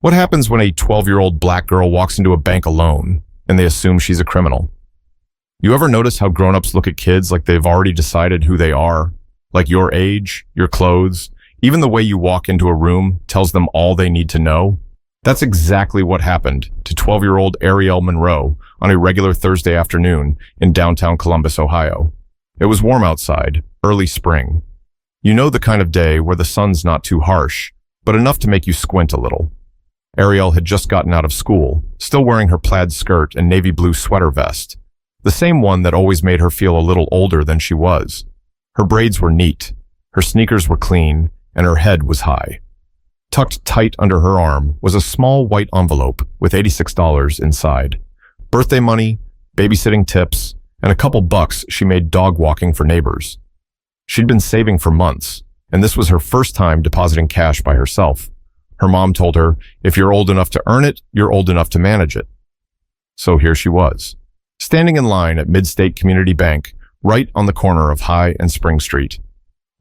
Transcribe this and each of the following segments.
What happens when a 12-year-old black girl walks into a bank alone and they assume she's a criminal? You ever notice how grown-ups look at kids like they've already decided who they are? Like your age, your clothes, even the way you walk into a room tells them all they need to know? That's exactly what happened to 12-year-old Ariel Monroe on a regular Thursday afternoon in downtown Columbus, Ohio. It was warm outside, early spring. You know, the kind of day where the sun's not too harsh, but enough to make you squint a little. Ariel had just gotten out of school, still wearing her plaid skirt and navy blue sweater vest, the same one that always made her feel a little older than she was. Her braids were neat, her sneakers were clean, and her head was high. Tucked tight under her arm was a small white envelope with $86 inside. Birthday money, babysitting tips, and a couple bucks she made dog walking for neighbors. She'd been saving for months, and this was her first time depositing cash by herself. Her mom told her, if you're old enough to earn it, you're old enough to manage it. So here she was, standing in line at Mid-State Community Bank, right on the corner of High and Spring Street.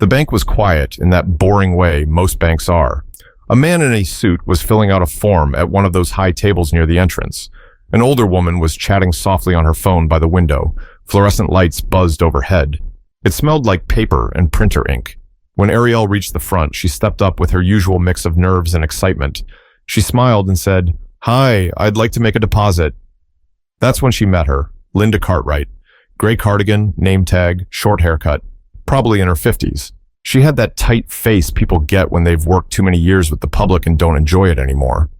The bank was quiet in that boring way most banks are. A man in a suit was filling out a form at one of those high tables near the entrance. An older woman was chatting softly on her phone by the window. Fluorescent lights buzzed overhead. It smelled like paper and printer ink. When Ariel reached the front, she stepped up with her usual mix of nerves and excitement. She smiled and said, "Hi, I'd like to make a deposit." That's when she met her, Linda Cartwright. Gray cardigan, name tag, short haircut, probably in her 50s. She had that tight face people get when they've worked too many years with the public and don't enjoy it anymore.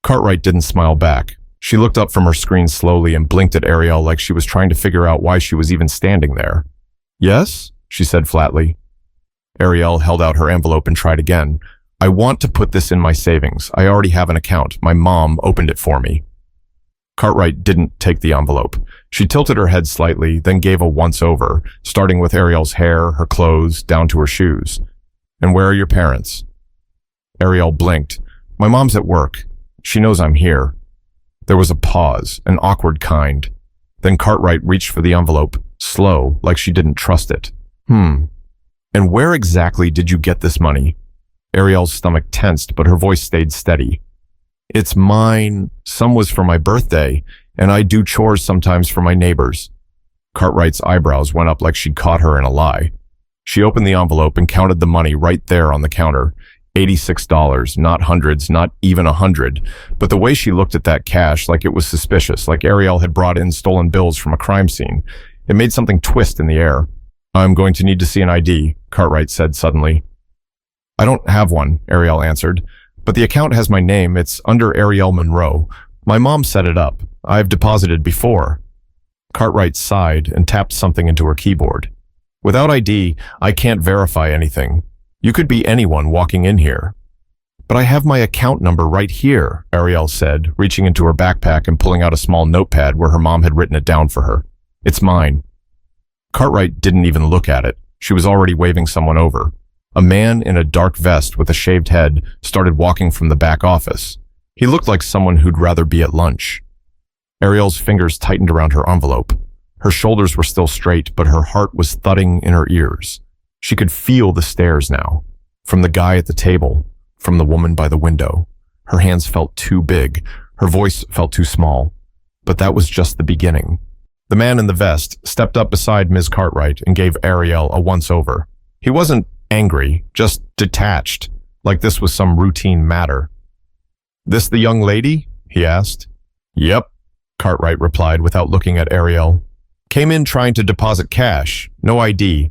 Cartwright didn't smile back. She looked up from her screen slowly and blinked at Ariel like she was trying to figure out why she was even standing there. "Yes?" she said flatly. Ariel held out her envelope and tried again. "I want to put this in my savings. I already have an account. My mom opened it for me." Cartwright didn't take the envelope. She tilted her head slightly, then gave a once-over, starting with Ariel's hair, her clothes, down to her shoes. "And where are your parents?" Ariel blinked. "My mom's at work. She knows I'm here." There was a pause, an awkward kind. Then Cartwright reached for the envelope, slow, like she didn't trust it. "And where exactly did you get this money?" Ariel's stomach tensed, but her voice stayed steady. "It's mine. Some was for my birthday, and I do chores sometimes for my neighbors." Cartwright's eyebrows went up like she'd caught her in a lie. She opened the envelope and counted the money right there on the counter. $86, not hundreds, not even 100. But the way she looked at that cash, like it was suspicious, like Ariel had brought in stolen bills from a crime scene, it made something twist in the air. "I'm going to need to see an ID," Cartwright said suddenly. "I don't have one," Ariel answered. "But the account has my name. It's under Ariel Monroe. My mom set it up. I've deposited before." Cartwright sighed and tapped something into her keyboard. "Without ID, I can't verify anything. You could be anyone walking in here." "But I have my account number right here," Ariel said, reaching into her backpack and pulling out a small notepad where her mom had written it down for her. "It's mine." Cartwright didn't even look at it. She was already waving someone over. A man in a dark vest with a shaved head started walking from the back office. He looked like someone who'd rather be at lunch. Ariel's fingers tightened around her envelope. Her shoulders were still straight, but her heart was thudding in her ears. She could feel the stares now. From the guy at the table, from the woman by the window. Her hands felt too big. Her voice felt too small. But that was just the beginning. The man in the vest stepped up beside Ms. Cartwright and gave Ariel a once-over. He wasn't angry, just detached, like this was some routine matter. "This the young lady?" he asked. "Yep," Cartwright replied without looking at Ariel. "Came in trying to deposit cash, no ID.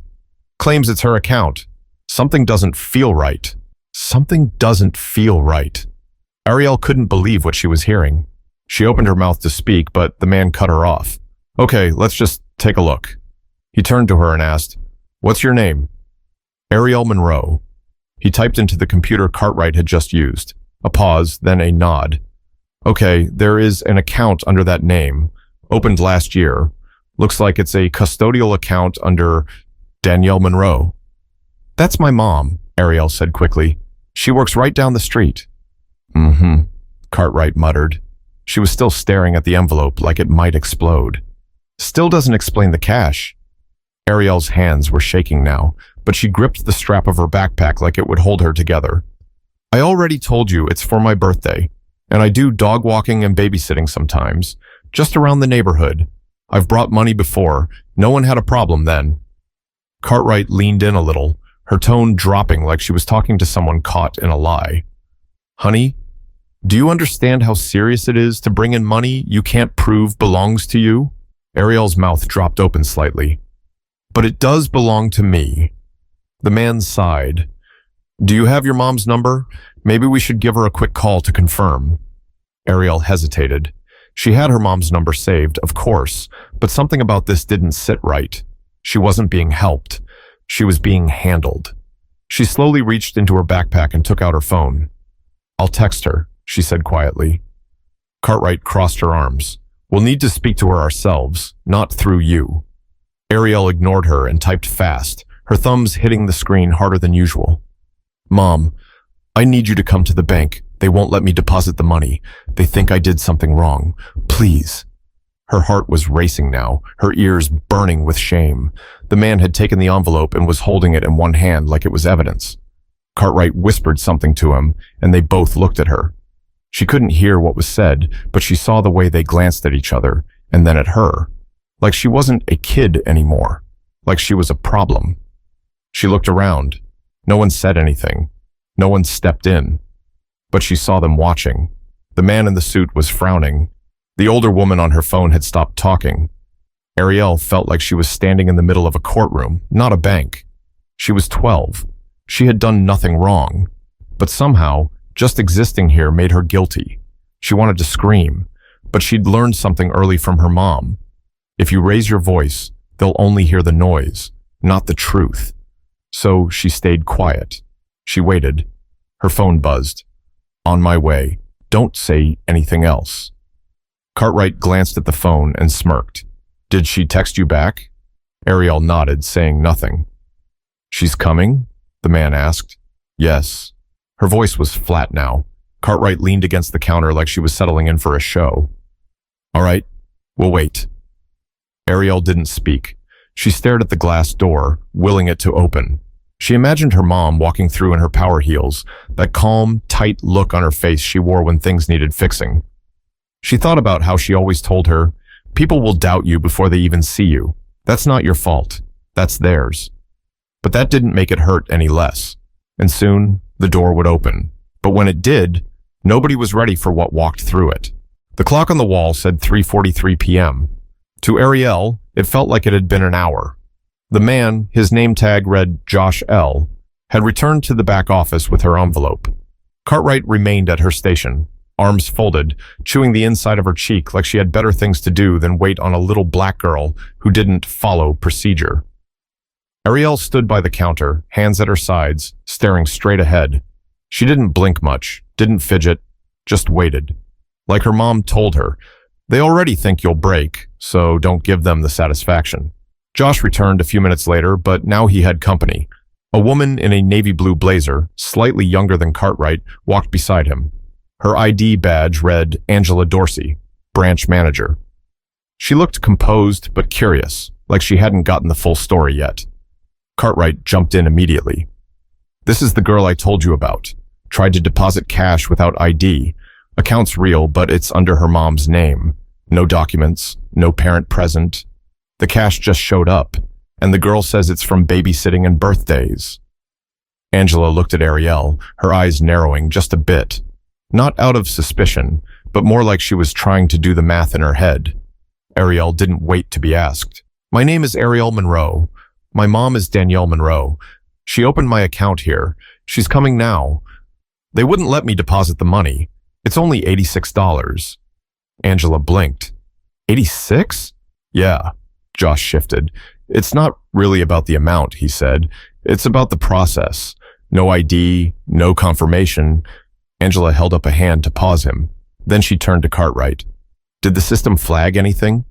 Claims it's her account. Something doesn't feel right. Something doesn't feel right." Ariel couldn't believe what she was hearing. She opened her mouth to speak, but the man cut her off. "Okay, let's just take a look." He turned to her and asked, "What's your name?" "Ariel Monroe." He typed into the computer Cartwright had just used. A pause, then a nod. "Okay, there is an account under that name. Opened last year. Looks like it's a custodial account under Danielle Monroe." "That's my mom," Ariel said quickly. "She works right down the street." Cartwright muttered. She was still staring at the envelope like it might explode. "Still doesn't explain the cash." Ariel's hands were shaking now, but she gripped the strap of her backpack like it would hold her together. "I already told you it's for my birthday. And I do dog walking and babysitting sometimes, just around the neighborhood. I've brought money before. No one had a problem then. Cartwright leaned in a little, her tone dropping like she was talking to someone caught in a lie. Honey, do you understand how serious it is to bring in money you can't prove belongs to you? Ariel's mouth dropped open slightly. But it does belong to me. The man sighed. Do you have your mom's number? Maybe we should give her a quick call to confirm. Ariel hesitated. She had her mom's number saved, of course, but something about this didn't sit right. She wasn't being helped. She was being handled. She slowly reached into her backpack and took out her phone. I'll text her, she said quietly. Cartwright crossed her arms. We'll need to speak to her ourselves, not through you. Ariel ignored her and typed fast, her thumbs hitting the screen harder than usual. Mom, I need you to come to the bank. They won't let me deposit the money. They think I did something wrong. Please. Her heart was racing now, her ears burning with shame. The man had taken the envelope and was holding it in one hand like it was evidence. Cartwright whispered something to him, and they both looked at her. She couldn't hear what was said, but she saw the way they glanced at each other, and then at her. Like she wasn't a kid anymore. Like she was a problem. She looked around. No one said anything. No one stepped in. But she saw them watching. The man in the suit was frowning. The older woman on her phone had stopped talking. Ariel felt like she was standing in the middle of a courtroom, not a bank. She was 12. She had done nothing wrong. But somehow, just existing here made her guilty. She wanted to scream, but she'd learned something early from her mom. If you raise your voice, they'll only hear the noise, not the truth. So she stayed quiet. She waited. Her phone buzzed. On my way. Don't say anything else. Cartwright glanced at the phone and smirked. Did she text you back? Ariel nodded, saying nothing. She's coming? The man asked. Yes. Her voice was flat now. Cartwright leaned against the counter like she was settling in for a show. All right, we'll wait. Ariel didn't speak. She stared at the glass door, willing it to open. She imagined her mom walking through in her power heels, that calm, tight look on her face she wore when things needed fixing. She thought about how she always told her, people will doubt you before they even see you. That's not your fault. That's theirs. But that didn't make it hurt any less. And soon, the door would open. But when it did, nobody was ready for what walked through it. The clock on the wall said 3:43 p.m. To Ariel, it felt like it had been an hour. The man, his name tag read Josh L., had returned to the back office with her envelope. Cartwright remained at her station, arms folded, chewing the inside of her cheek like she had better things to do than wait on a little black girl who didn't follow procedure. Ariel stood by the counter, hands at her sides, staring straight ahead. She didn't blink much, didn't fidget, just waited. Like her mom told her, they already think you'll break, so don't give them the satisfaction. Josh returned a few minutes later, but now he had company. A woman in a navy blue blazer, slightly younger than Cartwright, walked beside him. Her ID badge read Angela Dorsey, branch manager. She looked composed but curious, like she hadn't gotten the full story yet. Cartwright jumped in immediately. This is the girl I told you about. Tried to deposit cash without ID. Account's real, but it's under her mom's name. No documents, no parent present. The cash just showed up, and the girl says it's from babysitting and birthdays. Angela looked at Ariel, her eyes narrowing just a bit. Not out of suspicion, but more like she was trying to do the math in her head. Ariel didn't wait to be asked. My name is Ariel Monroe. My mom is Danielle Monroe. She opened my account here. She's coming now. They wouldn't let me deposit the money. It's only $86. Angela blinked. 86? Yeah. Josh shifted. It's not really about the amount, he said. It's about the process. No ID, no confirmation. Angela held up a hand to pause him. Then she turned to Cartwright. Did the system flag anything?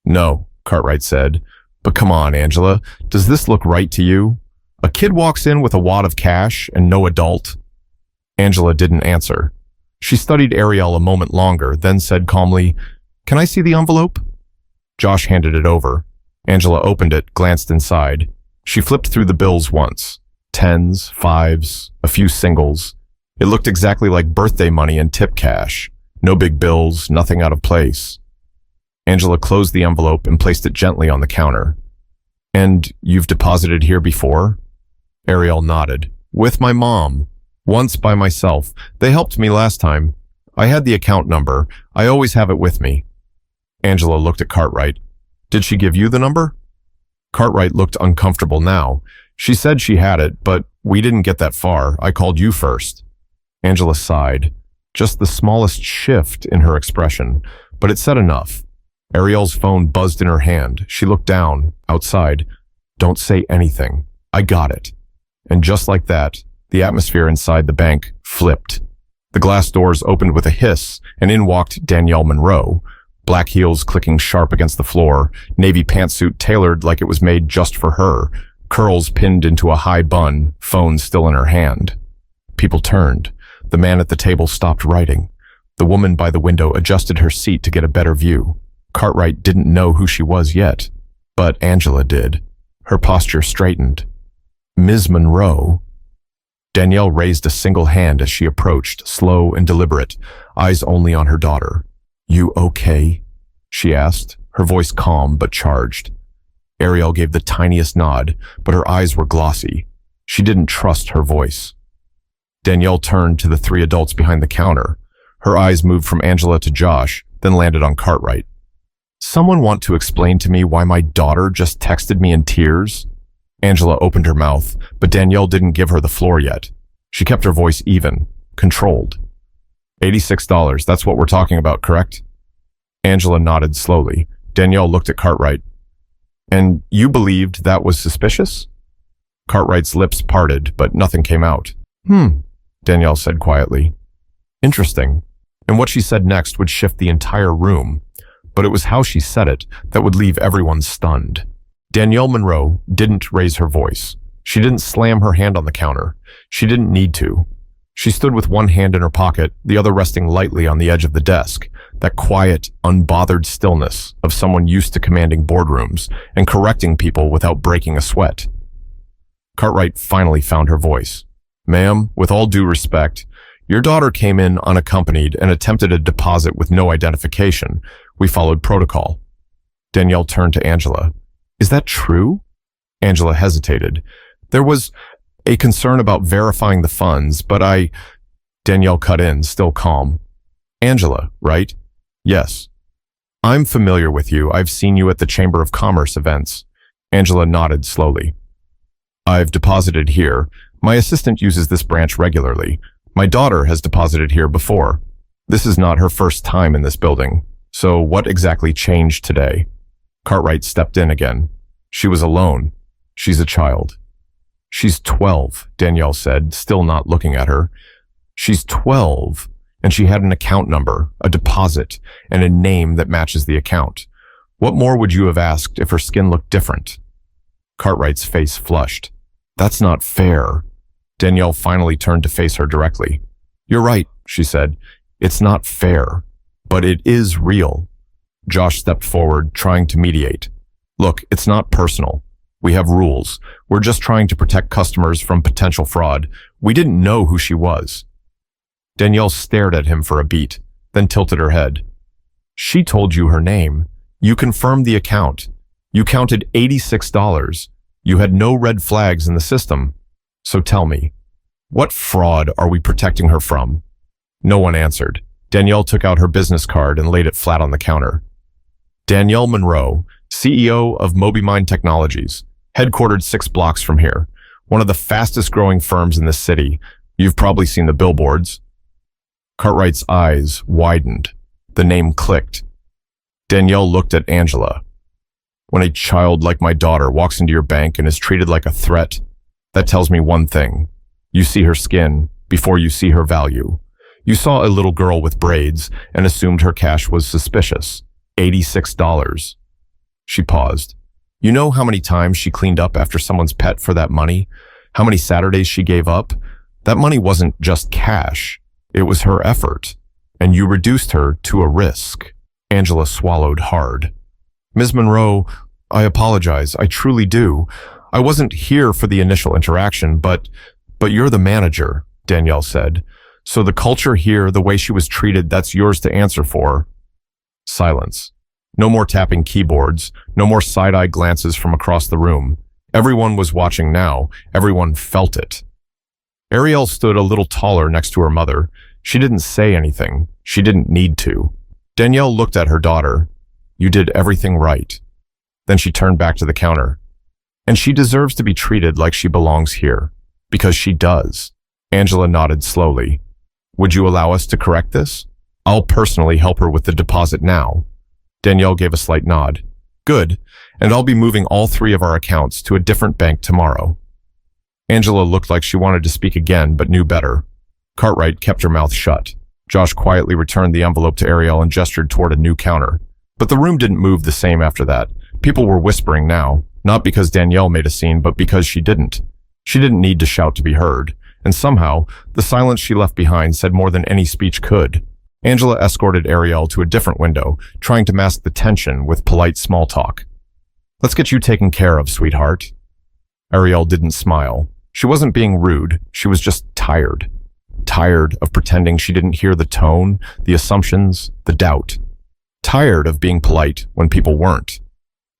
No, Cartwright said. But come on, Angela. Does this look right to you? A kid walks in with a wad of cash and no adult. Angela didn't answer. She studied Ariel a moment longer, then said calmly, Can I see the envelope? Josh handed it over. Angela opened it, glanced inside. She flipped through the bills once. Tens, fives, a few singles. It looked exactly like birthday money and tip cash. No big bills, nothing out of place. Angela closed the envelope and placed it gently on the counter. And you've deposited here before? Ariel nodded. With my mom. Once by myself. They helped me last time. I had the account number. I always have it with me. Angela looked at Cartwright. Did she give you the number? Cartwright looked uncomfortable now. She said she had it, but we didn't get that far. I called you first. Angela sighed. Just the smallest shift in her expression, but it said enough. Ariel's phone buzzed in her hand. She looked down, outside. Don't say anything. I got it. And just like that, the atmosphere inside the bank flipped. The glass doors opened with a hiss, and in walked Danielle Monroe, black heels clicking sharp against the floor, navy pantsuit tailored like it was made just for her, curls pinned into a high bun, phone still in her hand. People turned. The man at the table stopped writing. The woman by the window adjusted her seat to get a better view. Cartwright didn't know who she was yet, but Angela did. Her posture straightened. Ms. Monroe. Danielle raised a single hand as she approached, slow and deliberate, eyes only on her daughter. You okay? She asked, her voice calm but charged. Ariel gave the tiniest nod, but her eyes were glossy. She didn't trust her voice. Danielle turned to the three adults behind the counter. Her eyes moved from Angela to Josh, then landed on Cartwright. Someone want to explain to me why my daughter just texted me in tears? Angela opened her mouth, but Danielle didn't give her the floor yet. She kept her voice even, controlled. $86, that's what we're talking about, correct? Angela nodded slowly. Danielle looked at Cartwright. And you believed that was suspicious? Cartwright's lips parted, but nothing came out. Danielle said quietly. Interesting. And what she said next would shift the entire room. But it was how she said it that would leave everyone stunned. Danielle Monroe didn't raise her voice. She didn't slam her hand on the counter. She didn't need to. She stood with one hand in her pocket, the other resting lightly on the edge of the desk, that quiet, unbothered stillness of someone used to commanding boardrooms and correcting people without breaking a sweat. Cartwright finally found her voice. Ma'am, with all due respect, your daughter came in unaccompanied and attempted a deposit with no identification. We followed protocol. Danielle turned to Angela. Is that true? Angela hesitated. There was a concern about verifying the funds, but Danielle cut in, still calm. Angela, right? Yes. I'm familiar with you. I've seen you at the Chamber of Commerce events. Angela nodded slowly. I've deposited here. My assistant uses this branch regularly. My daughter has deposited here before. This is not her first time in this building. So what exactly changed today? Cartwright stepped in again. She was alone. She's a child. She's 12, Danielle said, still not looking at her. She's 12, and she had an account number, a deposit, and a name that matches the account. What more would you have asked if her skin looked different? Cartwright's face flushed. That's not fair. Danielle finally turned to face her directly. You're right, she said. It's not fair, but it is real. Josh stepped forward, trying to mediate. Look, it's not personal. We have rules. We're just trying to protect customers from potential fraud. We didn't know who she was. Danielle stared at him for a beat, then tilted her head. She told you her name. You confirmed the account. You counted $86. You had no red flags in the system. So tell me, what fraud are we protecting her from? No one answered. Danielle took out her business card and laid it flat on the counter. Danielle Monroe, CEO of MobiMind Technologies, headquartered 6 blocks from here, one of the fastest growing firms in the city. You've probably seen the billboards. Cartwright's eyes widened. The name clicked. Danielle looked at Angela. When a child like my daughter walks into your bank and is treated like a threat, that tells me one thing. You see her skin before you see her value. You saw a little girl with braids and assumed her cash was suspicious. $86. She paused. You know how many times she cleaned up after someone's pet for that money? How many Saturdays she gave up? That money wasn't just cash. It was her effort. And you reduced her to a risk. Angela swallowed hard. Ms. Monroe, I apologize. I truly do. I wasn't here for the initial interaction, but you're the manager, Danielle said. So the culture here, the way she was treated, that's yours to answer for. Silence. No more tapping keyboards, no more side-eye glances from across the room. Everyone was watching now. Everyone felt it. Ariel stood a little taller next to her mother. She didn't say anything. She didn't need to. Danielle looked at her daughter. You did everything right. Then she turned back to the counter. And she deserves to be treated like she belongs here. Because she does. Angela nodded slowly. Would you allow us to correct this? I'll personally help her with the deposit now. Danielle gave a slight nod. Good, and I'll be moving all 3 of our accounts to a different bank tomorrow. Angela looked like she wanted to speak again, but knew better. Cartwright kept her mouth shut. Josh quietly returned the envelope to Ariel and gestured toward a new counter. But the room didn't move the same after that. People were whispering now, not because Danielle made a scene, but because she didn't. She didn't need to shout to be heard, and somehow, the silence she left behind said more than any speech could. Angela escorted Ariel to a different window, trying to mask the tension with polite small talk. Let's get you taken care of, sweetheart. Ariel didn't smile. She wasn't being rude. She was just tired. Tired of pretending she didn't hear the tone, the assumptions, the doubt. Tired of being polite when people weren't.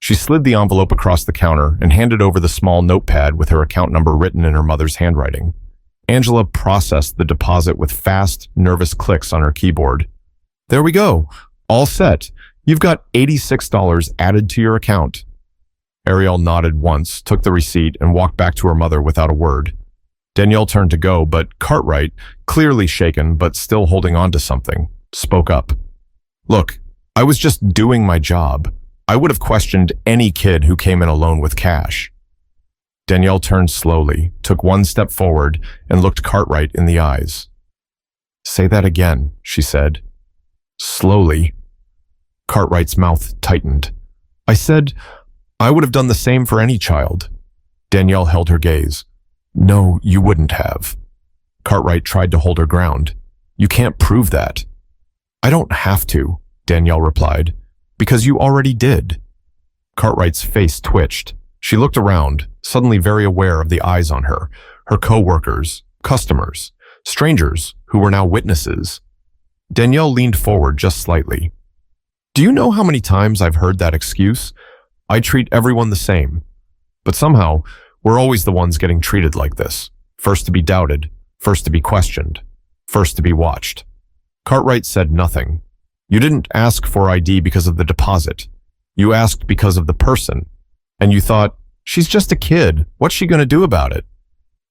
She slid the envelope across the counter and handed over the small notepad with her account number written in her mother's handwriting. Angela processed the deposit with fast, nervous clicks on her keyboard. There we go. All set. You've got $86 added to your account. Ariel nodded once, took the receipt, and walked back to her mother without a word. Danielle turned to go, but Cartwright, clearly shaken but still holding on to something, spoke up. Look, I was just doing my job. I would have questioned any kid who came in alone with cash. Danielle turned slowly, took one step forward, and looked Cartwright in the eyes. Say that again, she said. Slowly. Cartwright's mouth tightened. I said, I would have done the same for any child. Danielle held her gaze. No, you wouldn't have. Cartwright tried to hold her ground. You can't prove that. I don't have to, Danielle replied, because you already did. Cartwright's face twitched. She looked around, suddenly very aware of the eyes on her, her co-workers, customers, strangers who were now witnesses. Danielle leaned forward just slightly. Do you know how many times I've heard that excuse? I treat everyone the same. But somehow, we're always the ones getting treated like this. First to be doubted, first to be questioned, first to be watched. Cartwright said nothing. You didn't ask for ID because of the deposit. You asked because of the person. And you thought, she's just a kid. What's she going to do about it?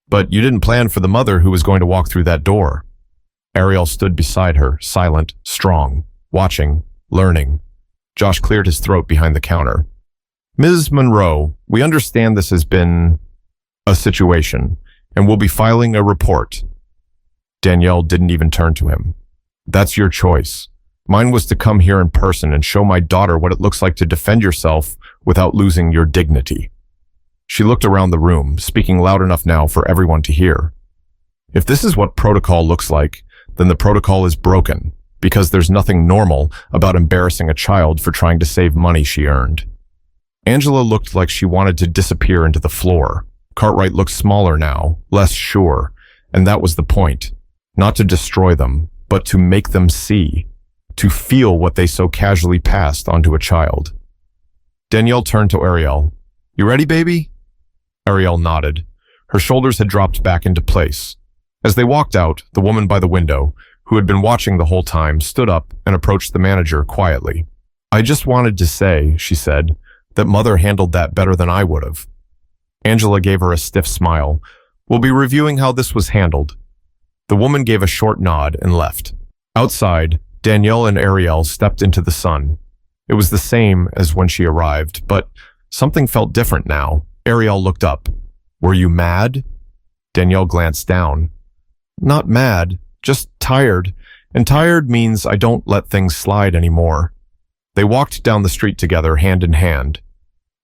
But you didn't plan for the mother who was going to walk through that door. Ariel stood beside her, silent, strong, watching, learning. Josh cleared his throat behind the counter. Ms. Monroe, we understand this has been a situation, and we'll be filing a report. Danielle didn't even turn to him. That's your choice. Mine was to come here in person and show my daughter what it looks like to defend yourself without losing your dignity. She looked around the room, speaking loud enough now for everyone to hear. If this is what protocol looks like, then the protocol is broken, because there's nothing normal about embarrassing a child for trying to save money she earned. Angela looked like she wanted to disappear into the floor. Cartwright looked smaller now, less sure, and that was the point. Not to destroy them, but to make them see, to feel what they so casually passed onto a child. Danielle turned to Ariel. You ready, baby? Ariel nodded. Her shoulders had dropped back into place. As they walked out, the woman by the window, who had been watching the whole time, stood up and approached the manager quietly. I just wanted to say, she said, that Mother handled that better than I would have. Angela gave her a stiff smile. We'll be reviewing how this was handled. The woman gave a short nod and left. Outside, Danielle and Ariel stepped into the sun. It was the same as when she arrived, but something felt different now. Ariel looked up. Were you mad? Danielle glanced down. Not mad, just tired. And tired means I don't let things slide anymore. They walked down the street together, hand in hand.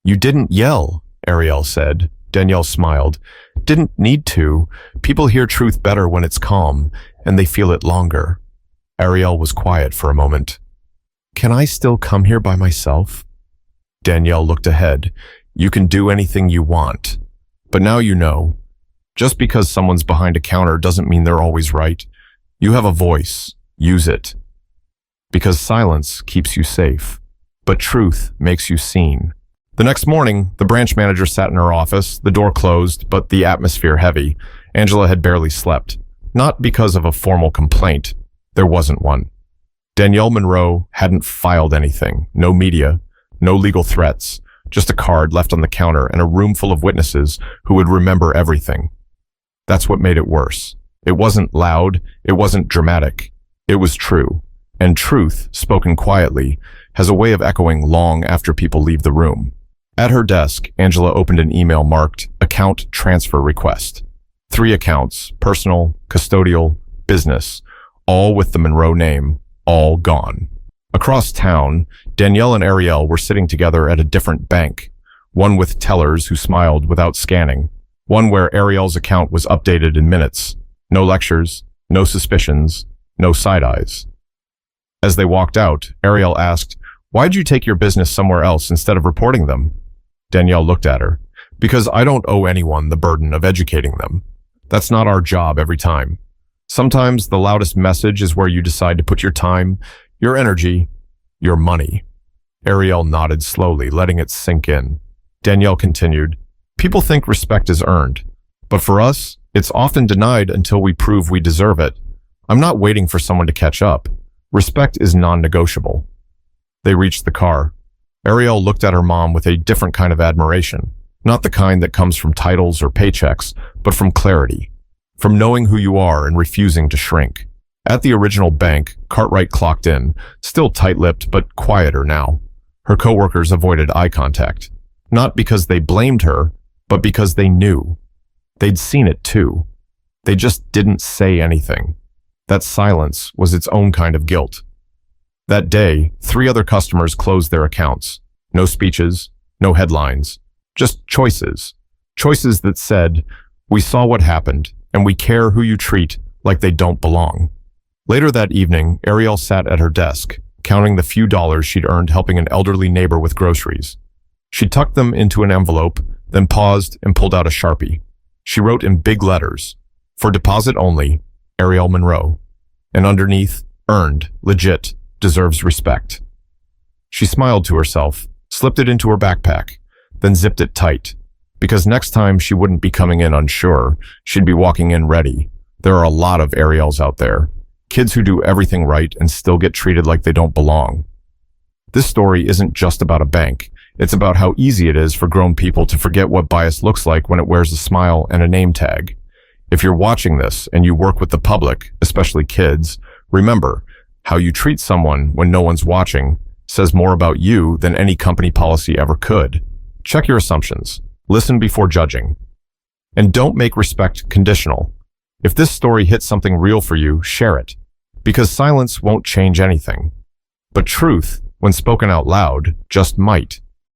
You didn't yell, Ariel said. Danielle smiled. Didn't need to. People hear truth better when it's calm, and they feel it longer. Ariel was quiet for a moment. Can I still come here by myself? Danielle looked ahead. You can do anything you want. But now you know. Just because someone's behind a counter doesn't mean they're always right. You have a voice. Use it. Because silence keeps you safe, but truth makes you seen. The next morning, the branch manager sat in her office, the door closed, but the atmosphere heavy. Angela had barely slept. Not because of a formal complaint. There wasn't one. Danielle Monroe hadn't filed anything. No media, no legal threats, just a card left on the counter and a room full of witnesses who would remember everything. That's what made it worse. It wasn't loud, it wasn't dramatic. It was true. And truth, spoken quietly, has a way of echoing long after people leave the room. At her desk, Angela opened an email marked Account Transfer Request. 3 accounts, personal, custodial, business, all with the Monroe name, all gone. Across town, Danielle and Ariel were sitting together at a different bank, one with tellers who smiled without scanning, one where Ariel's account was updated in minutes. No lectures, no suspicions, no side eyes. As they walked out, Ariel asked, "Why'd you take your business somewhere else instead of reporting them?" Danielle looked at her. "Because I don't owe anyone the burden of educating them. That's not our job every time. Sometimes the loudest message is where you decide to put your time, your energy, your money." Ariel nodded slowly, letting it sink in. Danielle continued, "People think respect is earned, but for us, it's often denied until we prove we deserve it. I'm not waiting for someone to catch up. Respect is non-negotiable." They reached the car. Ariel looked at her mom with a different kind of admiration, not the kind that comes from titles or paychecks, but from clarity, from knowing who you are and refusing to shrink. At the original bank, Cartwright clocked in, still tight-lipped but quieter now. Her coworkers avoided eye contact, not because they blamed her, but because they knew. They'd seen it too. They just didn't say anything. That silence was its own kind of guilt. That day, 3 other customers closed their accounts. No speeches, no headlines, just choices. Choices that said, "We saw what happened, and we care who you treat like they don't belong." Later that evening, Ariel sat at her desk, counting the few dollars she'd earned helping an elderly neighbor with groceries. She tucked them into an envelope, then paused and pulled out a Sharpie. She wrote in big letters, "For deposit only, Ariel Monroe." And underneath, "Earned, legit, deserves respect." She smiled to herself, slipped it into her backpack, then zipped it tight. Because next time she wouldn't be coming in unsure, she'd be walking in ready. There are a lot of Ariels out there. Kids who do everything right and still get treated like they don't belong. This story isn't just about a bank. It's about how easy it is for grown people to forget what bias looks like when it wears a smile and a name tag. If you're watching this and you work with the public, especially kids, remember, how you treat someone when no one's watching says more about you than any company policy ever could. Check your assumptions. Listen before judging. And don't make respect conditional. If this story hits something real for you, share it. Because silence won't change anything. But truth, when spoken out loud, just might.